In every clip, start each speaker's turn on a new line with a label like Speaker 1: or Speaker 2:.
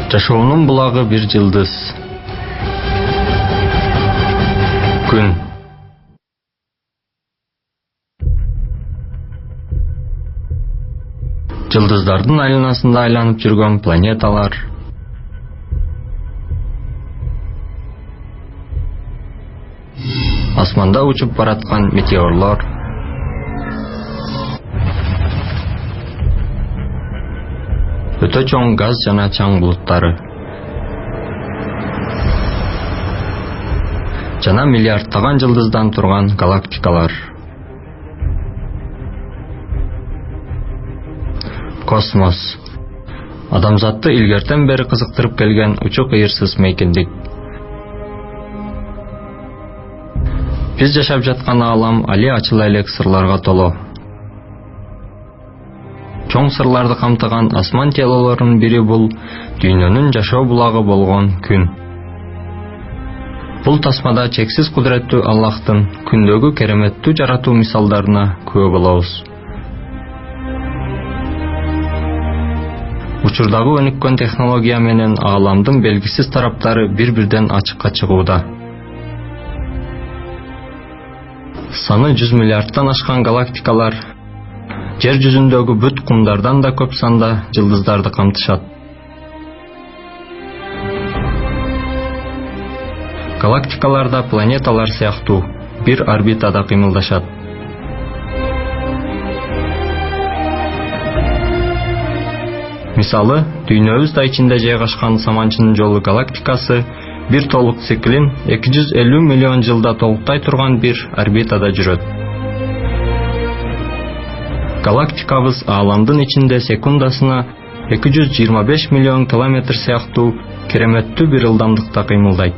Speaker 1: Жашоонун булагы бир жылдыз. Күн. Жылдыздардын айланасында айланып жүргөн планеталар. Асманда учуп бараткан метеорлор. Өтө чоң газ жана чаң булуттары. Жана миллиардтаган жылдыздан турган галактикалар. Космос. Адамзатты илгертен бери кызыктырып келген учу-кыйырсыз мейкиндик. Биз жашап жаткан аалам али ачыла элек сырларга толо. Чоң сырларды камтыган асман телолорунун бири бул дүйнөнүн жашоо булагы болгон күн. Бул тасмада чексиз кудуреттүү Аллахтын күндөгү кереметтүү жаратуу мисалдарына күбө болобуз. Учурдагы өнүккөн технология менен ааламдын белгисиз тараптары бир-бирден ачыкка чыгууда. Саны 100 миллиардтан ашкан галактикалар жер жүзүндөгү бүт кумдардан да көп санда жылдыздарды камтышат. Галактикаларда планеталар сыяктуу бир орбитада кыймылдашат. Мисалы, дүйнөбүз ичинде жайгашкан Саманчынын жолу галактикасы бир толук циклин 250 миллион жылда толуктай турган бир орбитада жүрөт. Галактикабыз ааламдын ичинде секундасына 225 миллион километр сыяктуу кереметтүү бир ылдамдыкта кыймылдайт.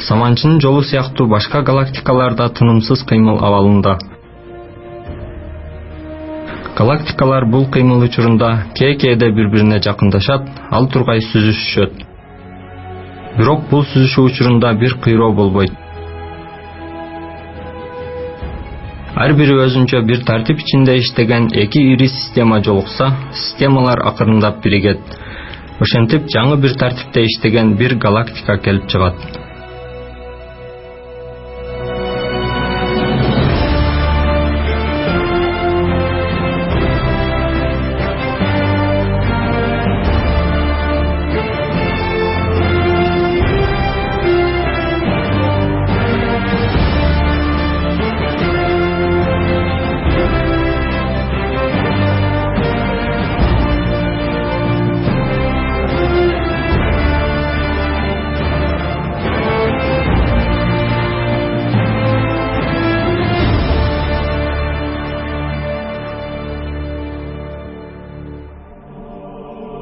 Speaker 1: Саманчынын жолу сыяктуу башка галактикаларда тынымсыз кыймыл абалында. Галактикалар бул кыймыл учурунда кээ-кээде бири-бирине жакындашат, ал тургай сүзүшөт. Бирок бул сүзүшүү учурунда бир кыйроо болбойт. Ар бири өзүнчө бир тартип ичинде иштеген эки ири система жолукса, системалар акырындап биригет. Ошентип жаңы бир тартипте иштеген бир галактика келип чыгат.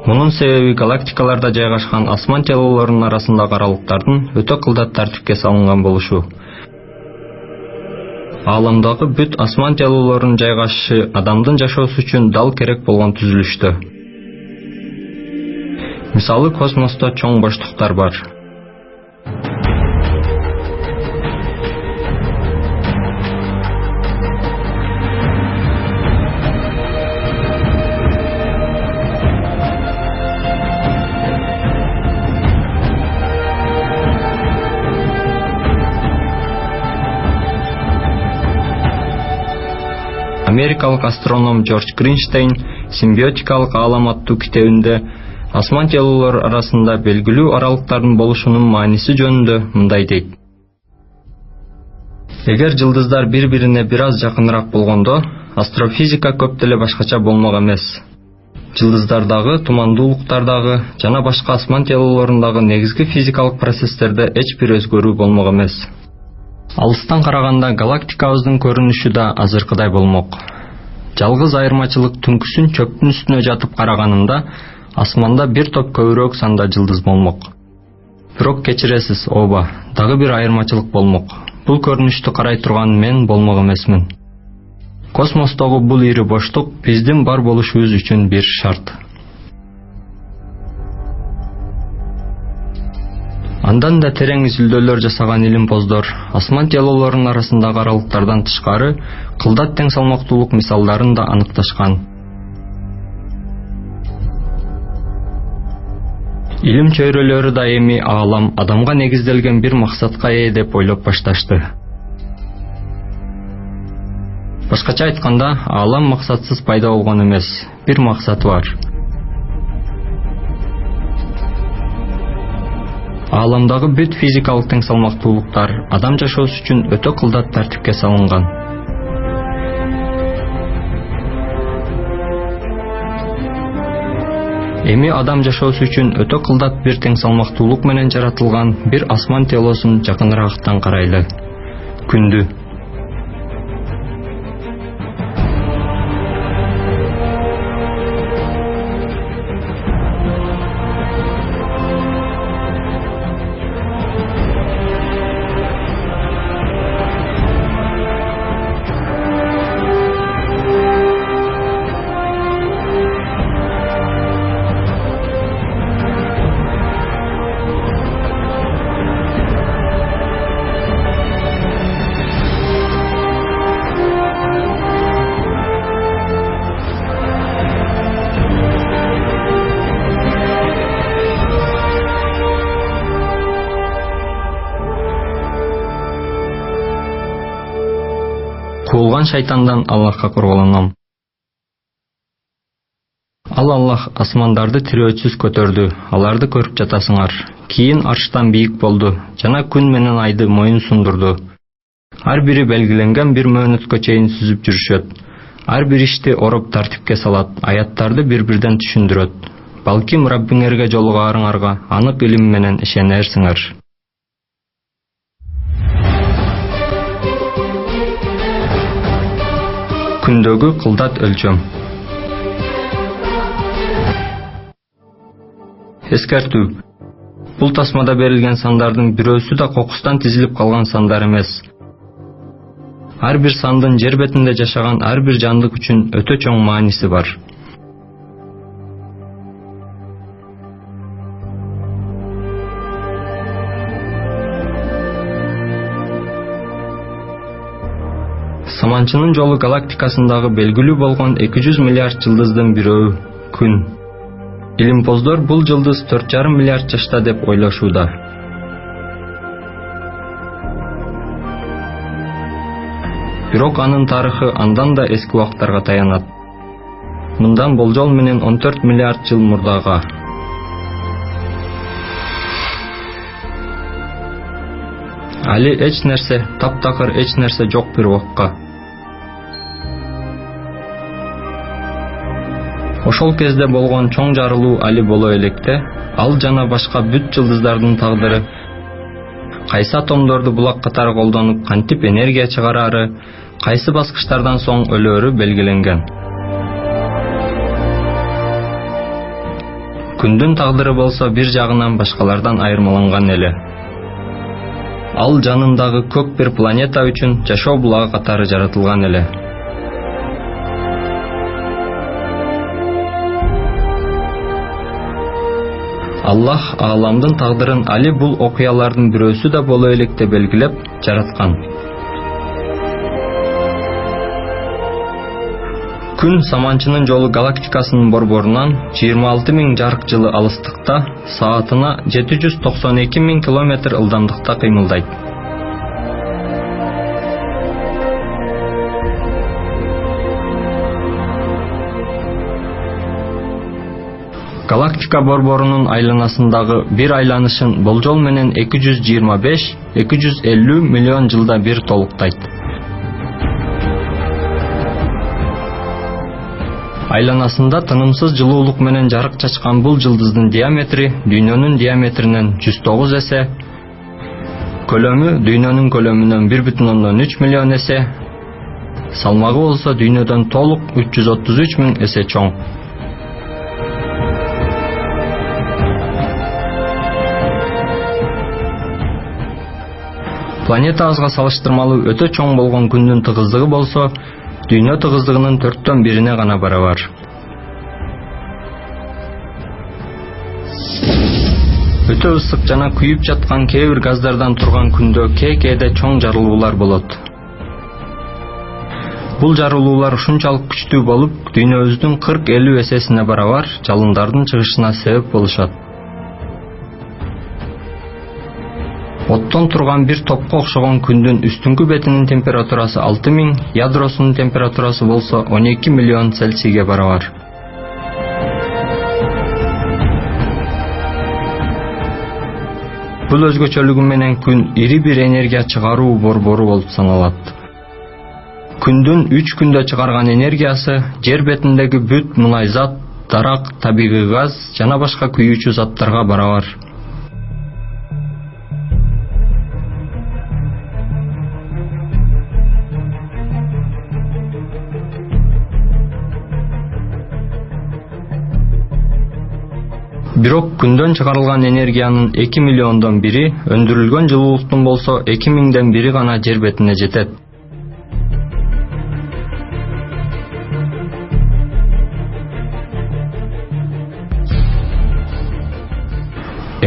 Speaker 1: Мунун себеби галактикаларда жайгашкан асман телолорунун арасындагы аралыктардын өтө кылдат тартипке салынган болушу. Ааламдагы бүт асман телолорунун жайгашышы адамдын жашоосу үчүн дал керек болгон түзүлүштө. Мисалы, космосто чоң боштуктар бар. Америкалык астроном Джордж Гринштейн симбиотикалык аалам аттуу китебинде асман телолор арасында белгилүү аралыктардын болушунун мааниси жөнүндө мындай дейт. Эгер жылдыздар бири-бирине бир аз жакыныраак болгондо, астрофизика көп деле башкача болмок эмес. Жылдыздардагы, тумандуулуктардагы жана башка асман телолорундагы негизги физикалык процесстерде эч бир өзгөрүү болмок эмес. Алыстан караганда галактикабыздын көрүнүшү да азыркыдай болмок. Жалгыз айырмачылык түнкүсүн чөптүн үстүнө жатып караганында асманда бир топ көбүрөөк санда жылдыз болмок. Бирок кечиресиз, ооба, дагы бир айырмачылык болмок. Бул көрүнүштү карай турган мен болмок эмесмин. Космостогу бул ири боштук биздин бар болушубуз үчүн бир шарт. Андан да терең изилдөөлөр жасаган илимпоздор асман телолорунун арасындагы аралыктардан тышкары кылдат тең салмактуулук мисалдарын да аныкташкан. Илим чөйрөлөрү да эми аалам адамга негизделген бир максатка ээ деп ойлоп башташты. Башкача айтканда, аалам максатсыз пайда болгон эмес, бир максаты бар. Ааламдагы бүт физикалык тең салмактуулуктар адам жашоосу үчүн өтө кылдат тартипке салынган. Эми адам жашоосу үчүн өтө кылдат бир тең салмактуулук менен жаратылган бир асман телосун жакыныраактан карайлы. Күндү. Куулган шайтандан Аллахка курбуланам. Аллах асмандарды тирөөтсүз көтөрдү, аларды көрүп жатасыңар. Кийин арштан бийик болду, жана күн менен айды моюн сундурду. Ар бири белгиленген бир мөөнөткө чейин сүзүп жүрүшөт. Ар бир ишти ороп тартипке салат, аяттарды бир-бирден түшүндүрөт. Балким Раббиңерге жолугаарыңарга анык илим менен ишенерсиңер. Күндөгү кылдат өлчөм. Эскертүү. Бул тасмада берилген сандардын бирөөсү да кокустан тизилип калган сандар эмес. Ар бир сандын жер бетинде жашаган ар бир жандык үчүн өтө чоң мааниси бар. Саманчынын жолу галактикасындагы белгилүү болгон 200 миллиард жылдыздын бирөө — Күн. Илимпоздор бул жылдыз 4,5 миллиард жашта деп ойлошууда. Бирок анын тарыхы андан да эски убактарга таянат. Мындан болжол менен 14 миллиард жыл мурдага. Али эч нерсе, таптакыр эч нерсе жок бир убакка. Ошол кезде болгон чоң жарылуу али боло электе, ал жана башка бүт жылдыздардын тагдыры, кайсы атомдорду булак катары колдонуп кантип энергия чыгарары, кайсы баскычтардан соң өлөөрү белгиленген. Күндүн тагдыры болсо бир жагынан башкалардан айырмаланган эле. Ал жанындагы көк бир планета үчүн жашоо булагы катары жаратылган эле. Аллах ааламдын тагдырын али бул окуялардын бирөөсү да боло электе белгилеп жараткан. Күн Саманчынын жолу галактикасынын борборунан 26 000 жарык жылы алыстыкта, саатына 792 000 километр ылдамдыкта кыймылдайт. Галактика борборунун айланасындагы бир айланышын болжол менен 225-250 миллион жылда бир толуктайт. Айланасында тынымсыз жылуулук менен жарык чачкан бул жылдыздын диаметри дүйнөнүн диаметринен 109 эсе, көлөмү дүйнөнүн көлөмүнөн 1,3 миллион эсе, салмагы болсо дүйнөдөн толук 333 000 эсе чоң. Планетабызга салыштырмалуу өтө чоң болгон күндүн тыгыздыгы болсо, дүйнө тыгыздыгынын 4/1 гана барабар. Өтө ысык жана күйүп жаткан кээ бир газдардан турган күндө кээде чоң жарылуулар болот. Бул жарылуулар ушунчалык күчтүү болуп, дүйнөбүздүн 40-50 эсесине барабар жалындардын чыгышына себеп болушат. Оттон турган бир топко окшогон күндүн үстүнкү бетинин температурасы 6000, ядросунун температурасы болсо 12 миллион Цельсийге барабар. Бул өзгөчөлүгү менен күн ири бир энергия чыгаруу борбору болуп саналат. Күндүн 3 күндө чыгарган энергиясы жер бетиндеги бүт мунайзат, дарак, табигый газ жана башка күйүүчү заттарга барабар. Бирок күндөн чыгарылган энергиянын 2 миллиондон бири, өндүрүлгөн жылуулуктун болсо 2000ден бири гана жер бетине жетет.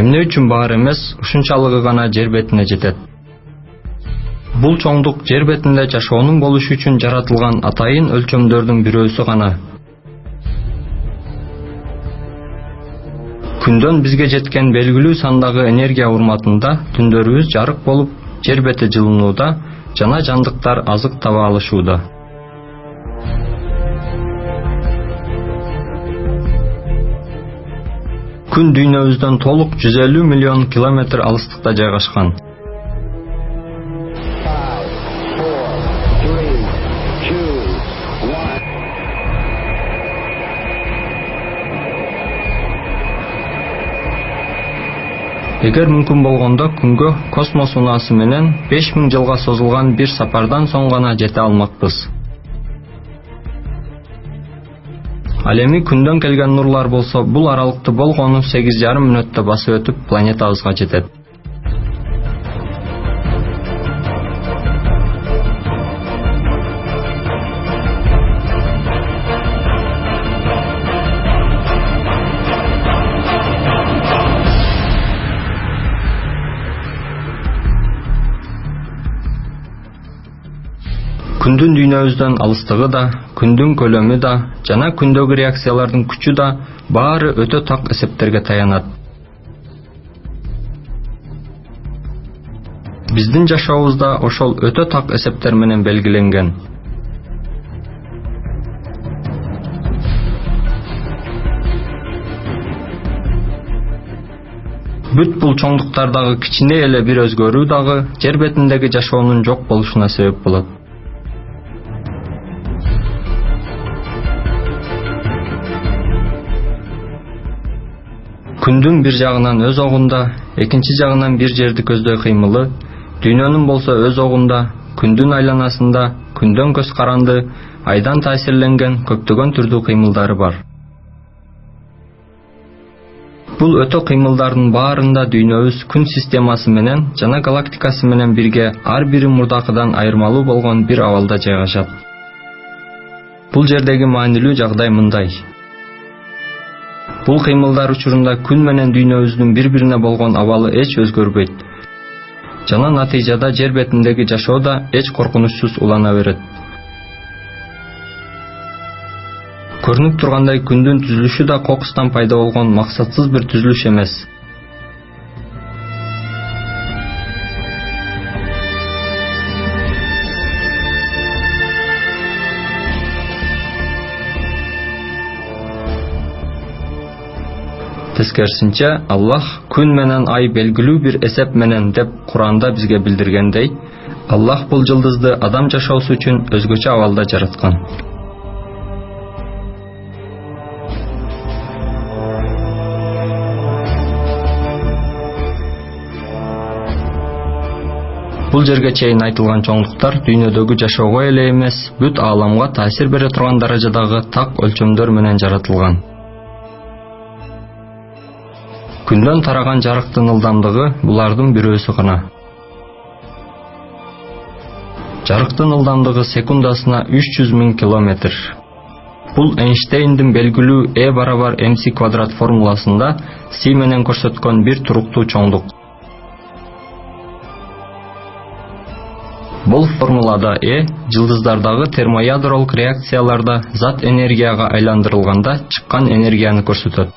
Speaker 1: Эмне үчүн баары эмес, ушунчалыгы гана жер бетине жетет. Бул чоңдук жер бетинде жашоонун болушу үчүн жаратылган атайын өлчөмдөрдүн бирөөсү гана. Күндөн бизге жеткен белгилүү сандагы энергия урматында түндөрүбүз жарык болуп, жер бети жылынууда жана жандыктар азык таба алышууда. Күн дүйнөбүздөн толук 150 миллион километр алыстыкта жайгашкан. Эгер мүмкүн болгондо күнгө космос унаасы менен 5000 жылга созулган бир сапардан соң гана жете алмакпыз. Ал эми күндөн келген нурлар болсо бул аралыкты болгону 8,5 мүнөттө басып өтүп планетабызга жетет. Күндүн дүйнөбүздөн алыстыгы да, күндүн көлөмү да, жана күндөгү реакциялардын күчү да баары өтө так эсептерге таянат. Биздин жашообуз да ошол өтө так эсептер менен белгиленген. Бүт бул чоңдуктардагы кичине эле бир өзгөрүү дагы жер бетиндеги жашоонун жок болушуна себеп болот. Күндүн бир жагынан өз огунда, экинчи жагынан бир жерди көздөй кыймылы, дүйнөнүн болсо өз огунда, күндүн айланасында, күндөн көз каранды, айдан таасирленген көптөгөн түрдүү кыймылдары бар. Бул өтө кыймылдардын баарында дүйнөбүз күн системасы менен жана галактикасы менен бирге ар бири мурдакыдан айырмалуу болгон бир абалда жайгашат. Бул жердеги маанилүү жагдай мындай. Бул кыймылдар учурунда күн менен дүйнөбүздүн бири-бирине болгон абалы эч өзгөрбөйт. Жана натыйжада жер бетиндеги жашоо да эч коркунучсуз улана берет. Көрүнүп тургандай күндүн түзүлүшү да кокустан пайда болгон максатсыз бир түзүлүш эмес. Тескерисинче, Аллах күн менен ай белгилүү бир эсеп менен деп Куранда бизге билдиргендей, Аллах бул жылдызды адам жашоосу үчүн өзгөчө абалда жараткан. Бул жерге чейин айтылган чоңдуктар дүйнөдөгү жашоого эле эмес, бүт ааламга таасир бере турган даражадагы так өлчөмдөр менен жаратылган. Күндөн тараган жарыктын ылдамдыгы булардын бирөөсү гана. Жарыктын ылдамдыгы секундасына 300 000 километр. Бул Эйнштейндин белгилүү E барабар mc квадрат формуласында С менен көрсөткөн бир туруктуу чоңдук. Бул формулада E жылдыздардагы термоядролук реакцияларда зат энергияга айландырылганда чыккан энергияны көрсөтөт.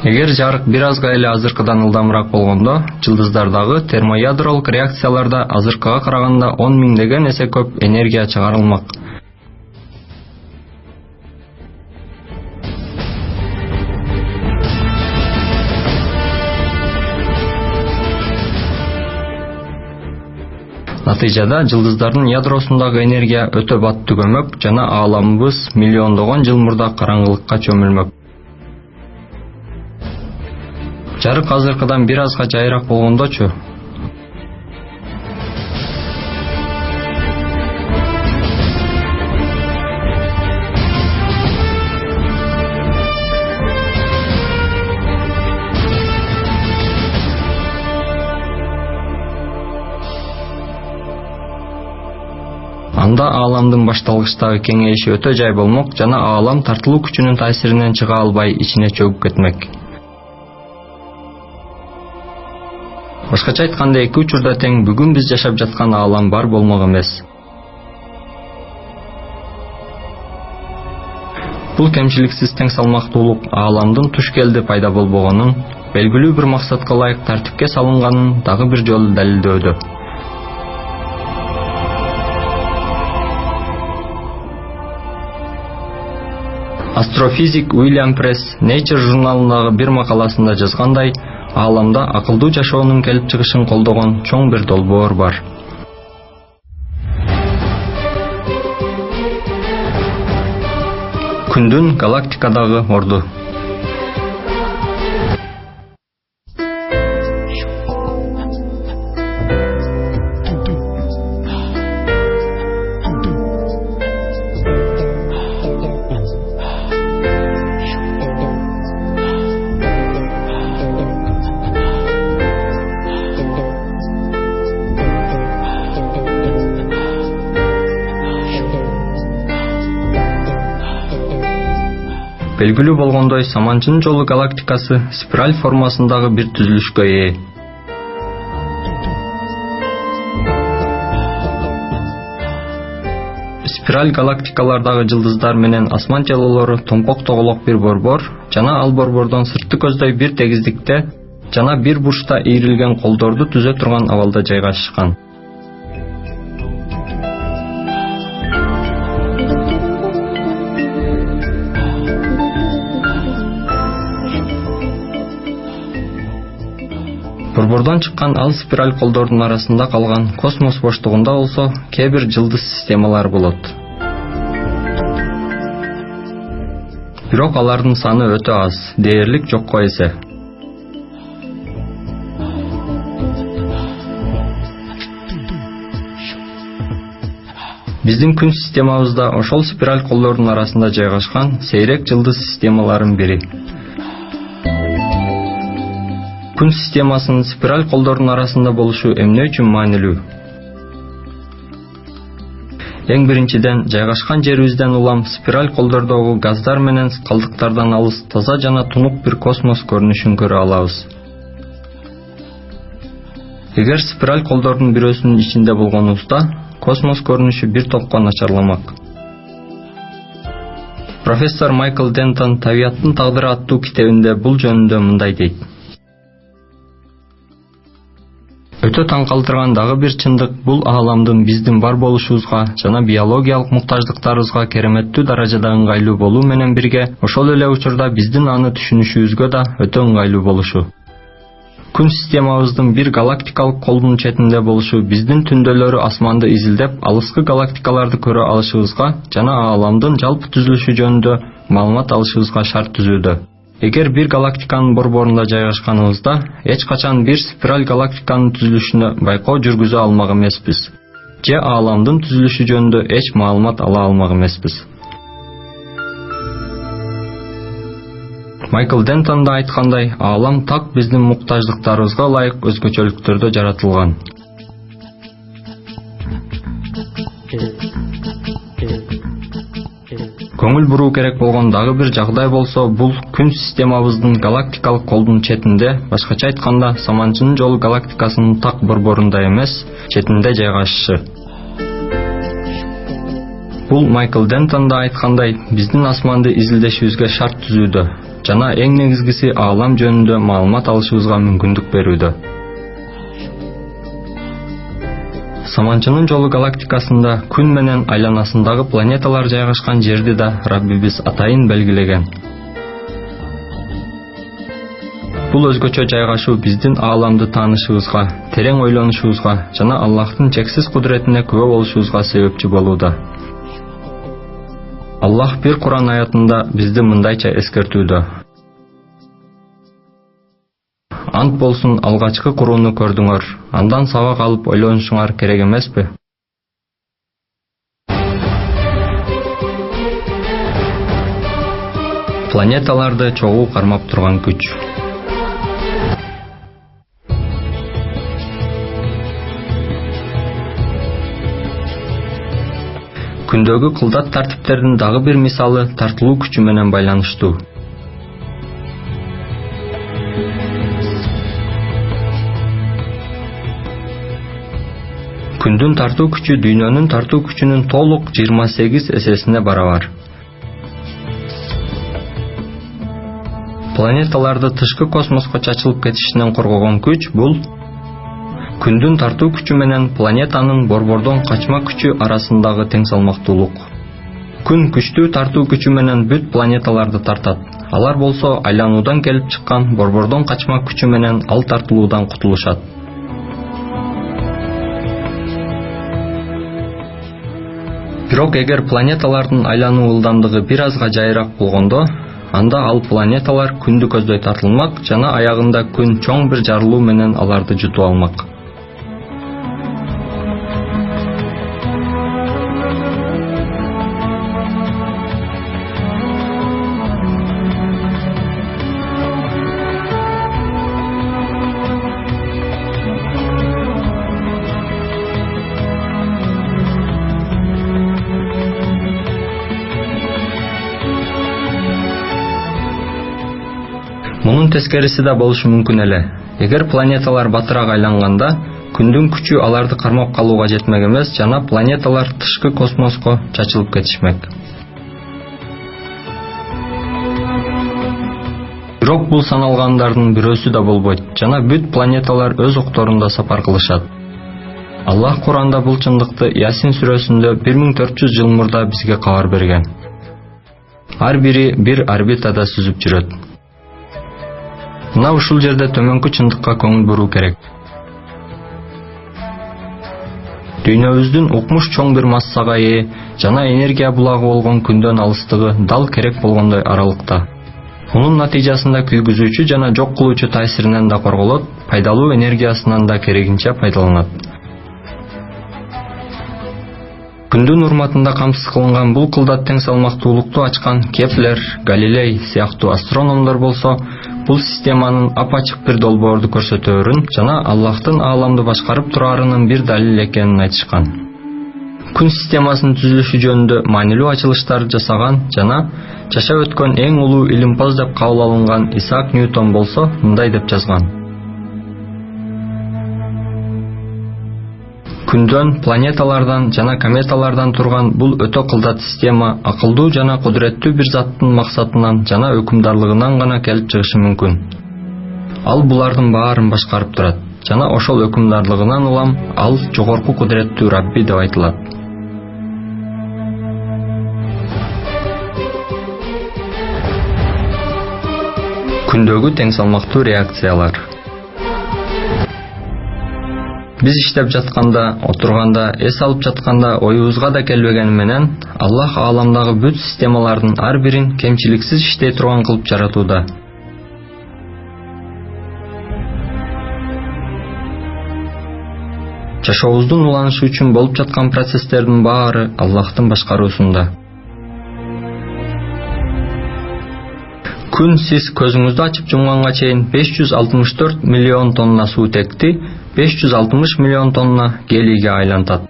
Speaker 1: Эгер жарык бир азга эле азыркыдан ылдамыраак болгондо, жылдыздардагы термоядролук реакцияларда азыркыга караганда 10 миңдеген эсе көп энергия чыгарылмак. Натыйжада жылдыздардын ядросундагы энергия өтө бат түгөмөк жана ааламыбыз миллиондогон жыл мурда караңгылыкка чөмүлмөк. Жарык азыркыдан бир азга жайыраак болгондочу? Анда ааламдын башталгычтагы кеңейиши өтө жай болмок жана аалам тартылуу күчүнүн таасиринен чыга албай ичине чөгүп кетмек. Башкача айтканда, эки учурда тең бүгүн биз жашап жаткан аалам бар болмок эмес. Бул кемчиликсиз тең салмактуулук ааламдын туш келди пайда болбогонун, белгилүү бир максатка ылайык тартипке салынганын дагы бир жолу далилдөөдө. Астрофизик Уильям Пресс Nature журналындагы бир макаласында жазгандай, ааламда акылдуу жашоонун келип чыгышын колдогон чоң бир долбоор бар. Күндүн галактикадагы орду. Белгилүү болгондой, Саманчынын жолу галактикасы спираль формасындагы бир түзүлүшкө ээ. Спираль галактикалардагы жылдыздар менен асман телолору томпок тоголок бир борбор жана ал борбордон сыртты көздөй бир тегиздикте жана бир бурчта ийрилген колдорду түзө турган абалда жайгашышкан. Борбордон чыккан ал спираль колдордун арасында калган космос боштугунда болсо кээ бир жылдыз системалар болот. Бирок алардын саны өтө аз, дээрлик жокко эсе. Биздин күн системабызда ошол спираль колдордун арасында жайгашкан сейрек жылдыз системалардын бири. Күн системасынын спираль колдордун арасында болушу эмне үчүн маанилүү? Эң биринчиден, жайгашкан жерибизден улам спираль колдордогу газдар менен калдыктардан алыс, таза жана тунук бир космос көрүнүшүн көрө алабыз. Эгер спираль колдордун бирөөсүнүн ичинде болгонубузда, космос көрүнүшү бир топко начарламак. Профессор Майкл Дентон Табияттын тагдыры аттуу китебинде бул жөнүндө мындай дейт. Өтө таң калтырган дагы бир чындык бул ааламдын биздин бар болушубузга жана биологиялык муктаждыктарыбызга кереметтүү даражада ыңгайлуу болуу менен бирге, ошол эле учурда биздин аны түшүнүшүбүзгө да өтө ыңгайлуу болушу. Күн системабыздын бир галактикалык колдун четинде болушу биздин түндөлөрү асманды изилдеп, алыскы галактикаларды көрө алышыбызга жана ааламдын жалпы түзүлүшү жөнүндө маалымат алышыбызга шарт түзүүдө. Эгер бир галактиканын борборунда жайгашканыбызда, эч качан бир спираль галактиканын түзүлүшүнө байкоо жүргүзө алмак эмеспиз. Же ааламдын түзүлүшү жөнүндө эч маалымат ала алмак эмеспиз. Майкл Дентон да айткандай, аалам так биздин муктаждыктарыбызга ылайык өзгөчөлүктөрдө жаратылган. Көңүл буруу керек болгон дагы бир жагдай болсо, бул күн системабыздын галактикалык колдун четинде, башкача айтканда, Саманчынын жолу галактикасынын так борборунда эмес, четинде жайгашышы. Бул Майкл Дентон да айткандай, биздин асманды изилдешибизге шарт түзүүдө. жана эң негизгиси аалам жөнүндө маалымат алышыбызга мүмкүндүк берүүдө. Саманчынын жолу галактикасында күн менен айланасындагы планеталар жайгашкан жерди да Раббибиз атайын белгилеген. Бул өзгөчө жайгашуу биздин ааламды таанышыбызга, терең ойлонушубузга жана Аллахтын чексиз кудуретине күбө болушубузга себепчи болууда. Аллах бир Куран аятында бизди мындайча эскертүүдө: Ант болсун, алгачкы курууну көрдүңөр, андан сабак алып ойлонушуңар керек эмеспи? Планеталарды чогуу кармап турган күч. Күндөгү кылдат тартиптердин дагы бир мисалы тартылуу күчү менен байланыштуу. Күндүн тартуу күчү дүйнөнүн тартуу күчүнүн толук 28 эсесине барабар. Планеталарды тышкы космоско чачылып кетишинен коргогон күч бул күндүн тартуу күчү менен планетанын борбордон качма күчү арасындагы тең салмактуулук. Күн күчтүү тартуу күчү менен бүт планеталарды тартат. Алар болсо айлануудан келип чыккан борбордон качма күчү менен ал тартылуудан кутулушат. Бирок эгер планеталардын айлануу ылдамдыгы бир азга жайыраак болгондо, анда ал планеталар күндү көздөй тартылмак жана аягында күн чоң бир жарылуу менен аларды жутуп алмак. Мунун тескериси да болушу мүмкүн эле. Эгер планеталар батыраак айланганда, күндүн күчү аларды кармап калууга жетмек эмес жана планеталар тышкы космоско чачылып кетишмек. Бирок бул саналгандардын бирөөсү да болбойт жана бүт планеталар өз окторунда сапар кылышат. Аллах Куранда бул чындыкты Ясин сүрөсүндө 1400 жыл мурда бизге кабар берген. Ар бири бир орбитада сүзүп жүрөт. Мына ушул жерде төмөнкү чындыкка көңүл буруу керек. Дүйнөбүздүн укмуш чоң бир массага ээ жана энергия булагы болгон күндөн алыстыгы дал керек болгондой аралыкта. Мунун натыйжасында күйгүзүүчү жана жок кылуучу таасиринен да корголот, пайдалуу энергиясынан да керегинче пайдаланат. Күндүн урматында камсыз кылынган бул кылдат тең салмактуулукту ачкан Кеплер, Галилей сыяктуу астрономдор болсо, бул системанын апачык бир долбоорду көрсөтөөрүн жана Аллахтын ааламды башкарып тураарынын бир далил экенин айтышкан. Күн системасынын түзүлүшү жөнүндө маанилүү ачылыштар жасаган жана жашап өткөн эң улуу илимпоз деп кабыл алынган Исаак Ньютон болсо, мындай деп жазган: Күндөн, планеталардан жана кометалардан турган бул өтө кылдат система акылдуу жана кудуреттүү бир заттын максатынан жана өкүмдарлыгынан гана келип чыгышы мүмкүн. Ал булардын баарын башкарып турат жана ошол өкүмдарлыгынан улам ал жогорку кудуреттүү Рабби деп айтылат. Күндөгү тең салмактуу реакциялар. Биз иштеп жатканда, отурганда, эс алып жатканда оюбузга да келбегени менен, Аллах ааламдагы бүт системалардын ар бирин кемчиликсиз иштей турган кылып жаратууда. Жашообуздун уланышы үчүн болуп жаткан процесстердин баары Аллахтын башкаруусунда. Күн сиз көзүңүздү ачып жумганга чейин 564 миллион тонна суутекти 560 миллион тонна гелийге айлантат.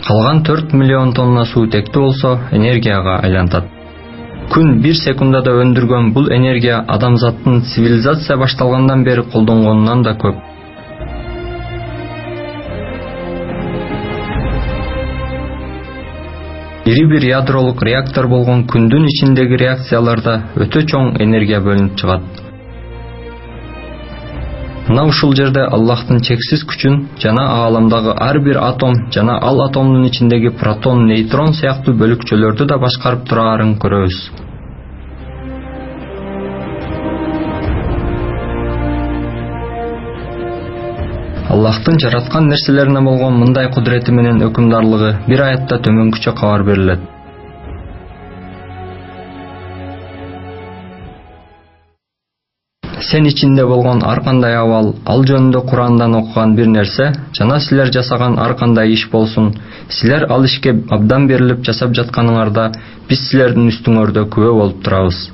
Speaker 1: Калган 4 миллион тонна суутекти болсо энергияга айлантат. Күн 1 секундада өндүргөн бул энергия адамзаттын цивилизация башталгандан бери колдонгонунан да көп. Ири бир ядролук реактор болгон күндүн ичиндеги реакцияларда өтө чоң энергия бөлүнүп чыгат. Мына ушул жерде Аллахтын чексиз күчүн жана ааламдагы ар бир атом жана ал атомдун ичиндеги протон, нейтрон сыяктуу бөлүкчөлөрдү да башкарып турарын көрөбүз. Аллахтын жараткан нерселерине болгон мындай кудурети менен өкүмдарлыгы бир аятта төмөнкүчө кабар берилет. Сен ичинде болгон ар кандай абал, ал жөнүндө Курандан окуган бир нерсе жана силер жасаган ар кандай иш болсун, силер ал ишке абдан берилип жасап жатканыңарда биз силердин үстүңөрдө күбө болуп турабыз.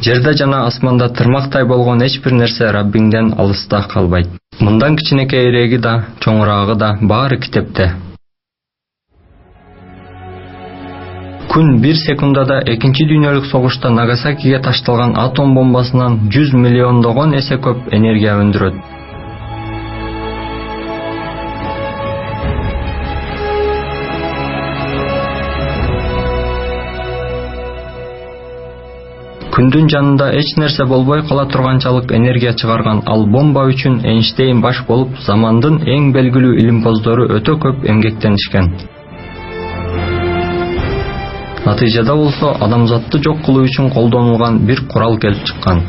Speaker 1: Жерде жана асманда тырмактай болгон эч бир нерсе Раббиңден алыста калбайт. Мындан кичинекейиреги да, чоңураагы да баары китепте. Күн бир секундада экинчи дүйнөлүк согушта Нагасакиге ташталган атом бомбасынан 100 миллиондогон эсе көп энергия өндүрөт. Күндүн жанында эч нерсе болбой кала турганчалык энергия чыгарган ал бомба үчүн Эйнштейн баш болуп замандын эң белгилүү илимпоздору өтө көп эмгектенишкен. Натыйжада болсо адамзатты жок кылуу үчүн колдонулган бир курал келип чыккан.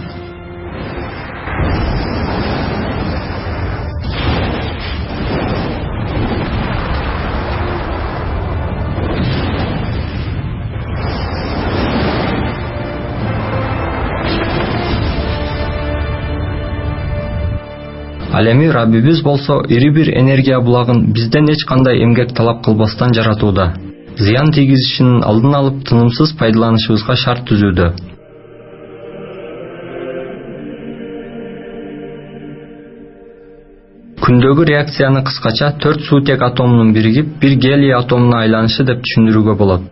Speaker 1: Ал эми Раббибиз болсо ири бир энергия булагын бизден эч кандай эмгек талап кылбастан жаратууда. Зыян тийгизишинин алдын алып тынымсыз пайдаланышыбызга шарт түзүүдө. Күндөгү реакцияны кыскача 4 суутек атомунун биригип бир гелий атомуна айланышы деп түшүндүрүүгө болот.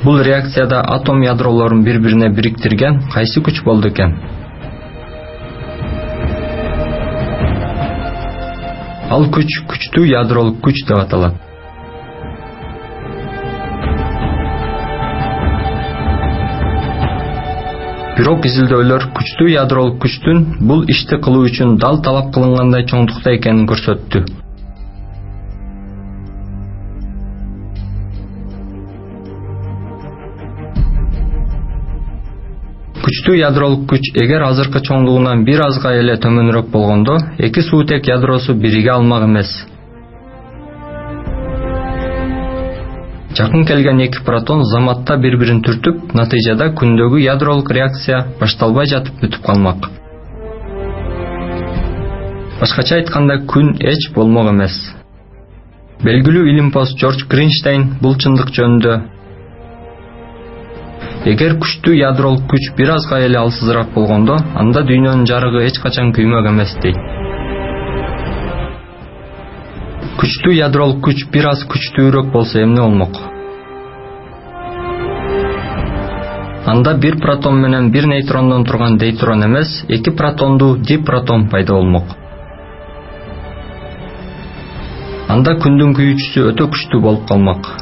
Speaker 1: Бул реакцияда атом ядролорун бири-бирине бириктирген кайсы күч болду экен? Ал күч күчтүү ядролук күч деп аталат. Бирок изилдөөлөр күчтүү ядролук күчтүн бул ишти кылуу үчүн дал талап кылынгандай чоңдукта экенин көрсөттү. Күчтүү ядролук күч эгер азыркы чоңдугунан бир азга эле төмөнүрөөк болгондо, 2 суутек ядросу бириге алмак эмес. Жакын келген 2 протон заматта бири-бирин түртүп, натыйжада күндөгү ядролук реакция башталбай жатып бүтүп калмак. Башкача айтканда, күн эч болмок эмес. Белгилүү илимпоз Джордж Гринштейн бул чындык жөнүндө эгер күчтүү ядролук күч бир азга эле алсызыраак болгондо, анда дүйнөнүн жарыгы эч качан күймөк эмес дейт. Күчтүү ядролук күч бир аз күчтүүрөөк болсо эмне болмок? Анда бир протон менен бир нейтрондон турган дейтрон эмес, 2 протондуу дипротон пайда болмок. Анда күндүн күйүүчүсү өтө күчтүү болуп калмак.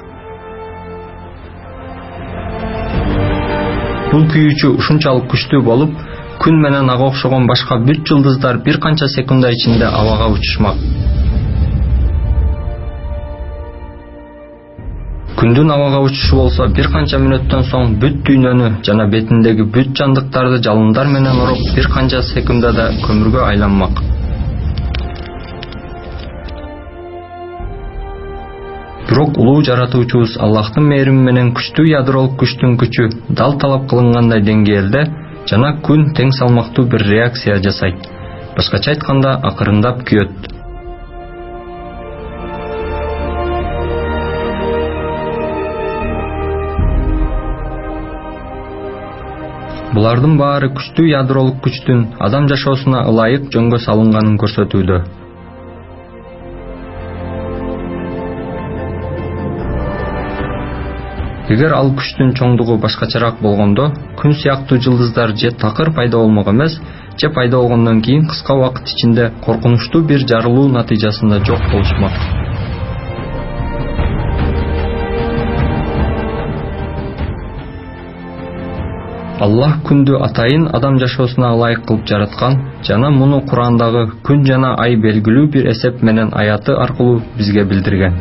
Speaker 1: Бул күйүүчү ушунчалык күчтүү болуп, күн менен ага окшогон башка бүт жылдыздар бир канча секунда ичинде абага учушмак. Күндүн абага учушу болсо бир канча мүнөттөн соң бүт дүйнөнү жана бетиндеги бүт жандыктарды жалындар менен уруп бир канча секундада көмүргө айланмак. Бирок улуу жаратуучубуз Аллахтын мээрими менен күчтүү ядролук күчтүн күчү дал талап кылынгандай деңгээлде жана күн тең салмактуу бир реакция жасайт. Башкача айтканда, акырындап күйөт. Булардын баары күчтүү ядролук күчтүн адам жашоосуна ылайык жөнгө салынганын көрсөтүүдө. Эгер ал күчтүн чоңдугу башкачараак болгондо, күн сыяктуу жылдыздар же такыр пайда болмок эмес, же пайда болгондон кийин кыска убакыт ичинде коркунучтуу бир жарылуу натыйжасында жок болушмак. Аллах күндү атайын адам жашоосуна ылайык кылып жараткан жана муну Курандагы күн жана ай белгилүү бир эсеп менен аяты аркылуу бизге билдирген.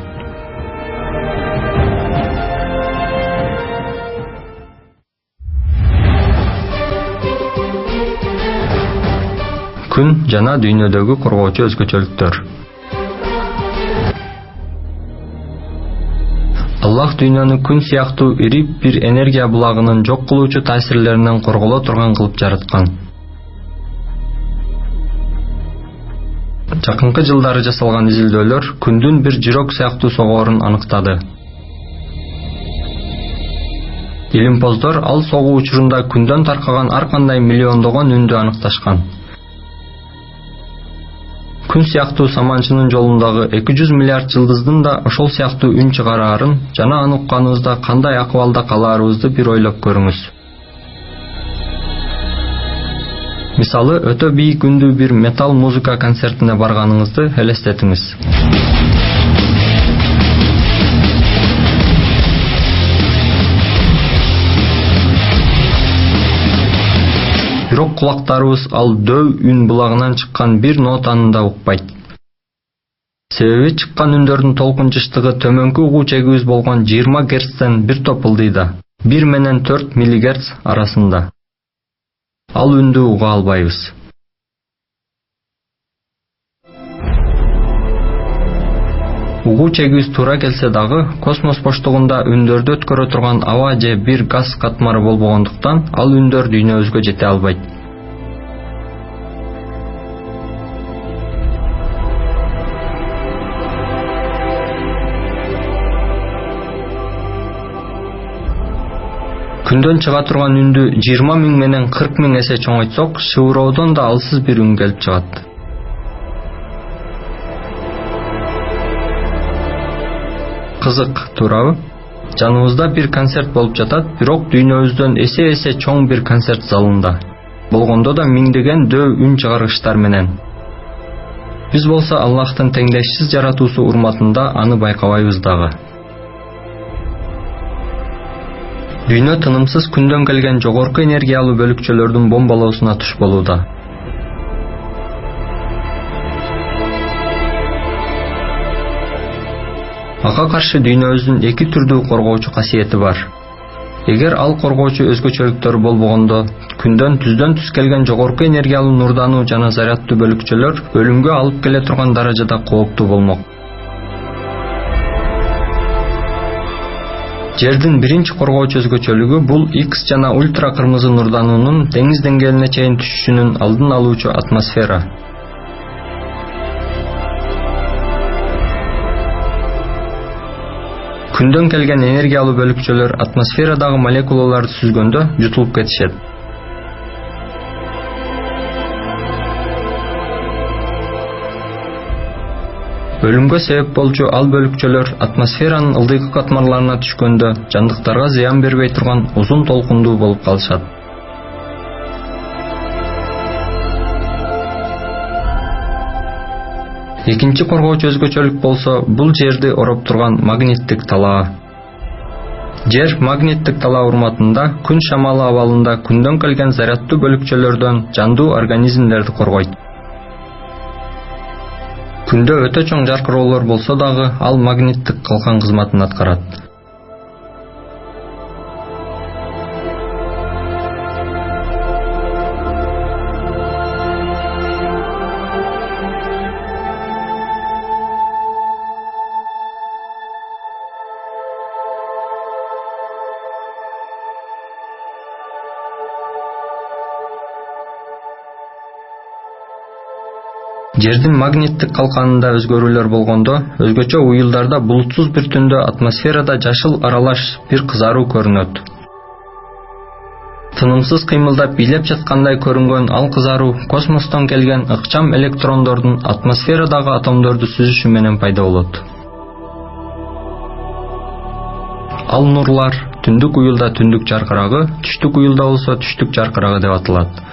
Speaker 1: Күн жана дүйнөдөгү коргоочу өзгөчөлүктөр. Аллах дүйнөнү күн сыяктуу ири бир энергия булагынын жок кылуучу таасирлеринен корголо турган кылып жараткан. Жакынкы жылдары жасалган изилдөөлөр күндүн бир жирок сыяктуу согоорун аныктады. Илимпоздор ал согуу учурунда күндөн таркаган ар кандай миллиондогон үндү аныкташкан. Күн сыяктуу саманчынын жолундагы 200 миллиард жылдыздын да ошол сыяктуу үн чыгараарын жана аны укканыбызда кандай акыбалда калаарыбызды бир ойлоп көрүңүз. Мисалы, өтө бийик үндүү бир металл музыка концертине барганыңызды элестетиңиз. Бирок кулактарыбыз ал дөв үн булагынан чыккан бир нотаны да укпайт. Себеби чыккан үндөрдүн толкунчуштугу төмөнкү угуу чегибиз болгон 20 герцтен бир топ ылдыйда, 1 менен 4 миллигерц арасында. Ал үндү уга албайбыз. Угуу чегибиз туура келсе дагы, космос боштугунда үндөрдү өткөрө турган аба же бир газ катмары болбогондуктан, ал үндөр дүйнөбүзгө жете албайт. Күндөн чыга турган үндү 20 000 менен 40 000 эсе чоңойтсок, шыбыроодон да алсыз бир үн келип чыгат. Кызык, туурабы? Жаныбызда бир концерт болуп жатат, бирок дүйнөбүздөн эсе чоң бир концерт залында. Болгондо да миңдеген дөв үн чыгаргычтар менен. Биз болсо Аллахтын теңдешсиз жаратуусу урматында аны байкабайбыз дагы. Дүйнө тынымсыз күндөн келген жогорку энергиялуу бөлүкчөлөрдүн бомбалоосуна туш болууда. Ага каршы дүйнөбүздүн эки түрдүү коргоочу касиети бар. Эгер ал коргоочу өзгөчөлүктөр болбогондо, күндөн түздөн түз келген жогорку энергиялуу нурдануу жана зарядтуу бөлүкчөлөр өлүмгө алып келе турган даражада кооптуу болмок. Жердин биринчи коргоочу өзгөчөлүгү бул X жана ультра кырмызы нурдануунун деңиз деңгээлине чейин түшүшүнүн алдын алуучу атмосфера. Күндөн келген энергиялуу бөлүкчөлөр атмосферадагы молекулаларды сүзгөндө жутулуп кетишет. Өлүмгө себеп болчу ал бөлүкчөлөр атмосферанын ылдыйкы катмарларына түшкөндө жандыктарга зыян бербей турган узун толкундуу болуп калышат. Экинчи коргоочу өзгөчөлүк болсо, бул жерди ороп турган магниттик талаа. Жер магниттик талаа урматында күн шамалы абалында күндөн келген зарядтуу бөлүкчөлөрдөн жандуу организмдерди коргойт. Күндө өтө чоң жаркыроолор болсо дагы, ал магниттик калкан кызматын аткарат. Жердин магниттик калканында өзгөрүүлөр болгондо, өзгөчө уюлдарда булутсуз бир түндө атмосферада жашыл аралаш бир кызаруу көрүнөт. Тынымсыз кыймылдап бийлеп жаткандай көрүнгөн ал кызаруу космостон келген ыкчам электрондордун атмосферадагы атомдорду сүзүшү менен пайда болот. Ал нурлар түндүк уюлда түндүк жаркырагы, түштүк уюлда болсо түштүк жаркырагы деп аталат.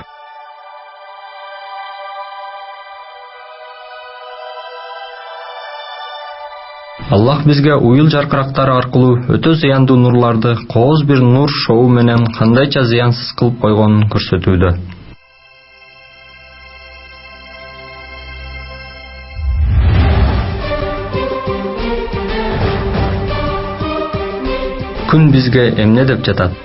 Speaker 1: Аллах бизге уюл жаркырактары аркылуу өтө зыяндуу нурларды кооз бир нур шоу менен кандайча зыянсыз кылып койгонун көрсөтүүдө. Күн бизге эмне деп жатат?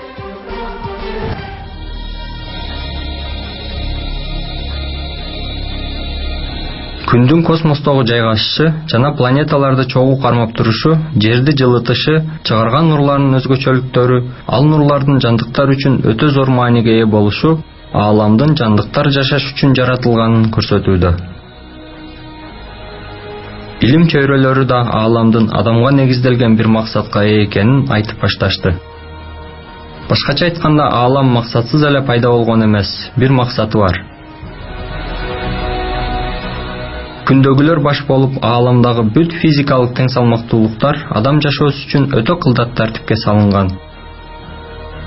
Speaker 1: Күндүн космостогу жайгашышы жана планеталарды чогуу кармап турушу, жерди жылытышы, чыгарган нурлардын өзгөчөлүктөрү, ал нурлардын жандыктар үчүн өтө зор мааниге ээ болушу ааламдын жандыктар жашаш үчүн жаратылганын көрсөтүүдө. Илим чөйрөлөрү да ааламдын адамга негизделген бир максатка ээ экенин айтып башташты. Башкача айтканда, аалам максатсыз эле пайда болгон эмес, бир максаты бар. Күндөгүлөр баш болуп, ааламдагы бүт физикалык тең салмактуулуктар адам жашоосу үчүн өтө кылдат тартипке салынган.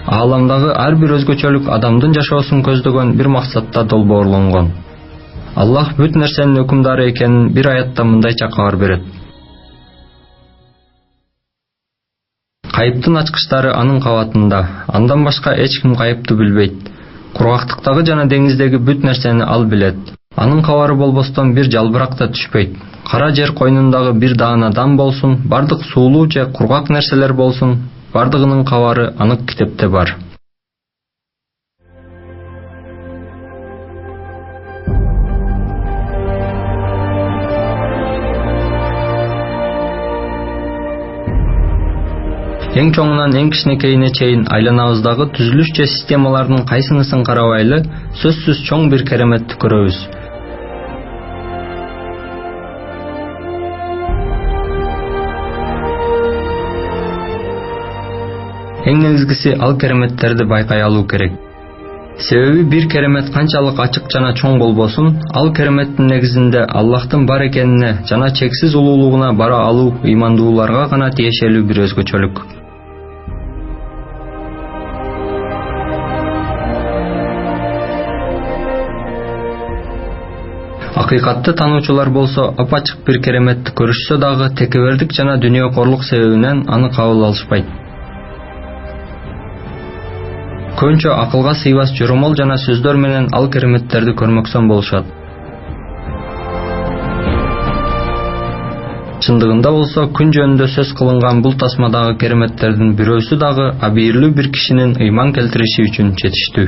Speaker 1: Ааламдагы ар бир өзгөчөлүк адамдын жашоосун көздөгөн бир максатта долбоорлонгон. Аллах бүт нерсенин өкүмдары экенин бир аятта мындайча кабар берет. Кайыптын ачкычтары анын кабатында, андан башка эч ким кайыпты билбейт. Кургактыктагы жана деңиздеги бүт нерсени ал билет. Анын кабары болбостон бир жалбырак да түшпөйт. Кара жер койнундагы бир даанадан болсун, бардык суулуу же кургак нерселер болсун, бардыгынын кабары анык китепте бар. Эң чоңунан эң кичинекейине чейин айланабыздагы түзүлүш же системалардын кайсынысын карабайлы, сөзсүз чоң бир кереметти көрөбүз. Эң негизгиси ал кереметтерди байкай алуу керек. Себеби бир керемет канчалык ачык жана чоң болбосун, ал кереметтин негизинде Аллахтын бар экенине жана чексиз улуулугуна бара алуу ыймандууларга гана тиешелүү бир өзгөчөлүк. Акыйкатты таануучулар болсо апачык бир кереметти көрүшсө дагы текебердик жана дүнүйөкорлук себебинен аны кабыл алышпайт. Көбүнчө акылга сыйбас жоромол жана сөздөр менен ал кереметтерди көрмөксөн болушат. Чындыгында болсо күн жөнүндө сөз кылынган бул тасмадагы кереметтердин бирөөсү дагы абийирлүү бир кишинин ыйман келтириши үчүн жетиштүү.